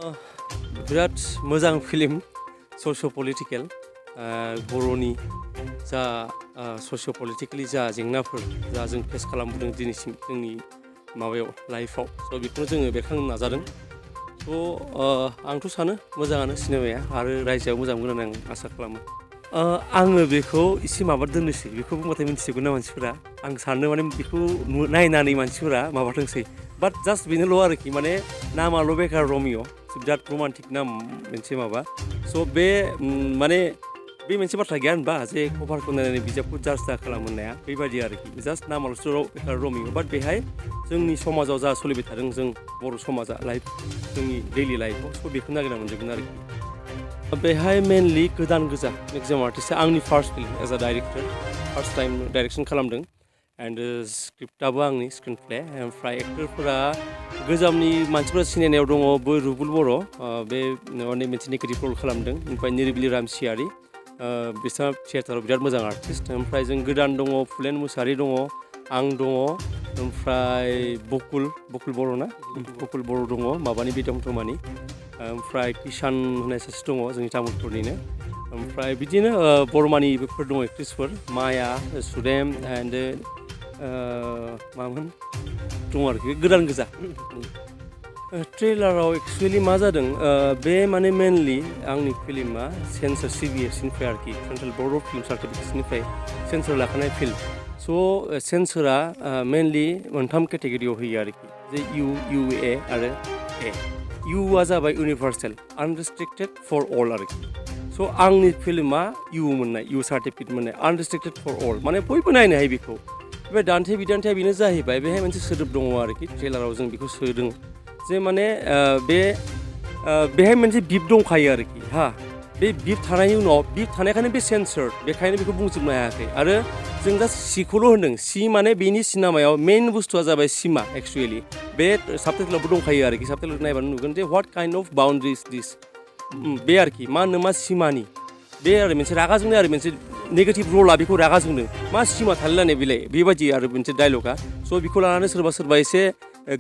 बिराद मोजां film socio' political बर'नि जा ससिय' पलिटिकेलि जा जेंनाफोर जा जों फेस खालामबोदों दिनैसिम जोंनि माबायाव लाइफआव स' बेखौनो जोङो बेरखांनो नाजादों स' आंथ' सानो मोजाङानो सिनेमाया आरो रायजोआव मोजां मोनगोन होननानै आं आसा खालामो आङो बेखौ एसे माबा दोननोसै बेखौ बुंबाथाय मिन्थिजोबगोन ना मानसिफोरा आं सानो माने बेखौ नायनानै मानसिफोरा माबाथोंसै बाट जास्ट बेनोल' आरोखि माने नामाल' बेकार रमिअ बिराद रमान्टिक नाम मोनसे माबा स' बे माने बे मोनसे बाथ्रा गैया होनबा जे कभारखौ नायनानै बिजाबखौ जाज दा खालामनाया बेबायदि आरोखि जास्ट नामाल'सो बेकार रमिअ बाट बेहाय जोंनि समाजाव जा सोलिबाय थादों जों बर' समाजा लाइफ जोंनि दैलि लाइफआव स' बेखौ नागिरना मोनजोबगोन आरोखि बेहाय मेनलि गोदान गोजा मेक्सिमाम आर्टिस्टआ आंनि first film as a director first time direction खालामदों एन्ड स्क्रिप्टआबो आंनि स्क्रिन प्ले ओमफ्राय एक्टरफोरा गोजामनि मानसिफोरा सिनायनायाव दङ रुबुल बर' बे माने मोनसे नेगेटिभ रल खालामदों ओमफ्राय निरिबिलि रामसियारि बिसोर थियेटाराव बिराद मोजां आर्टिस्ट ओमफ्राय जों गोदान दङ फुलेन मुसाहारि दङ आं दङ ओमफ्राय बकुल बर' ना बकुल बर' दङ माबानि बे दमदमानि ओमफ्राय किसान होननाय सासे दङ जोंनि तामुलपुरनिनो ओमफ्राय बिदिनो बर'मानिफोर दङ एक्ट्रिसफोर माया सुदेम एन्ड मामोन दङ आरोखि गोदान गोजा ट्रेलाराव एक्सुवेलि मा जादों बे माने मेनलि आंनि फिल्मा सेन्सर CBSनिफ्राय आरोखि सेन्ट्रेल बर्ड अफ फिल्म सार्टिफिकेट्सनिफ्राय सेन्सर लाखानाय फिल्म स' सेन्सरा मेनलि मोनथाम केटेगरियाव होयो आरोखि जे UA आरो A इउआ जाबाय इउनिभार्सेल आनरेस्ट्रिक्टेड फर अल आरोखि स' आंनि फिल्मा इउ मोननाय इउ सार्टिफिकेट मोननाय आनरेस्ट्रिक्टेड फर अल माने बयबो नायनो हायो बेखौ ओमफ्राय दान्थे बिदान्थेया बेनो जाहैबाय बेहाय मोनसे सोदोब दङ आरोखि ट्रेलाराव जों बेखौ सोदों जे माने बेहाय मोनसे बिप दंखायो आरोखि बे बिप थानायनि उनाव बिप थानायखायनो बे सेन्सर्ड बेखायनो बेखौ बुंजोबनो हायाखै आरो जों दा सिखौल' होनदों सि माने बेनि सिनेमायाव मेइन बुस्थुआ जाबाय सिमा एक्सुवेलि बे साबटाइटेलावबो दंखायो आरोखि साबटाइटेल नायबानो नुगोन जे व्हाट काइन्ड अफ बाउन्ड्रिज दिस बे आरोखि मा होनो मा सिमानि बे आरो मोनसे रागा जोंनाय आरो मोनसे नेगेटिभ रला बेखौ रागा जोंनो मा सिमा थालायलायनाय बेलाय बेबायदि आरो मोनसे डायलगा स' बेखौ लानानै सोरबा एसे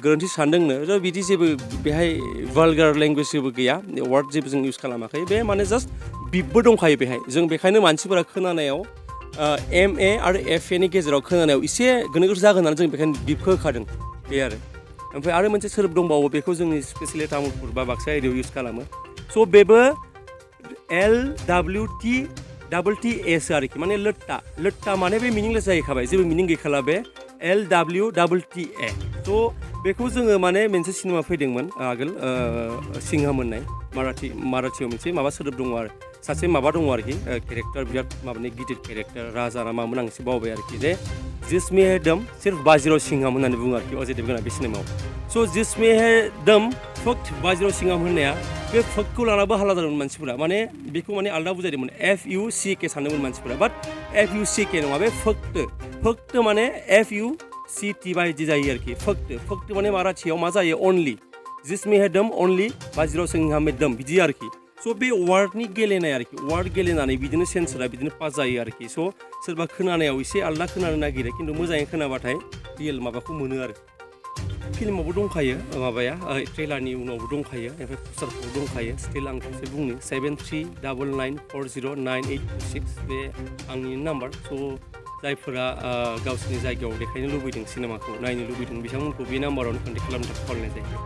गोरोन्थि सानदोंनो थ' बिदि जेबो बेहाय भालगार लेंगुवेज जेबो गैया वार्ड जेबो जों इउज खालामाखै बे माने जास्ट बिपबो दंखायो बेहाय जों बेखायनो मानसिफोरा खोनानायाव MA आरो FAनि गेजेराव खोनानायाव एसे गोनो गोथो जागोन होननानै जों बेखायनो बिपखौ होखादों बे ओमफ्राय आरो मोनसे सोदोब दंबावो बेखौ जोंनि स्पेसियेलि तामुलपुर बा बाक्सा एरियायाव इउज खालामो स' बेबो LWTTS आरोखि माने लोट्टा माने बे मिनिंलेस जाहैखाबाय जेबो मिनिं गैखाला बे LWTTA थ' बेखौ जोङो माने मोनसे सिनेमा फैदोंमोन आगोल सिंहा मोननाय माराठीयाव मोनसे माबा सोदोब दङ आरो सासे माबा दङ आरोखि केरेक्टार बिराद माबानि गिदिर केरेक्टार राजा ना मामोन आं एसे बावबाय आरोखि जे जिसमें है दम सिर्फ बाजिराव सिंहाम होननानै बुङो आरोखि अजय देबगाना बे सिनेमायाव स' जिसमें है दम फक्त बाजिराव सिंहाम होननाया बे फक्तखौ लानाबो हाला जादोंमोन मानसिफोरा माने बेखौ माने आलदा बुजायदोंमोन FUCK सानदोंमोन मानसिफोरा बाट FUCK नङा बे फक्त माने FUCT बायदि जायो आरोखि फक्त माने माराठीयाव मा जायो अनलि जिसमें है दम अनलि बाजिराव सिंहाम में दम बिदि आरोखि स' बे वार्डनि गेलेनाय आरोखि वार्ड गेलेनानै बिदिनो सेन्सरा बिदिनो पास जायो आरोखि स' सोरबा खोनानायाव एसे आलदा खोनानो नागिरो खिन्थु मोजाङै खोनाबाथाय रियेल माबाखौ मोनो आरो फिल्मावबो दंखायो माबाया ट्रेलारनि उनावबो दंखायो ओमफ्राय पस्टारफोराव दंखायो स्टिल आं खेबसे बुंनो 7399409826 बे आंनि नाम्बार स' जायफोरा गावसोरनि जायगायाव देखायनो लुबैदों सिनेमाखौ नायनो लुबैदों बिथांमोनखौ बे नाम्बारावनो कन्टेक्ट खालामनो थाखाय खावलायनाय जायो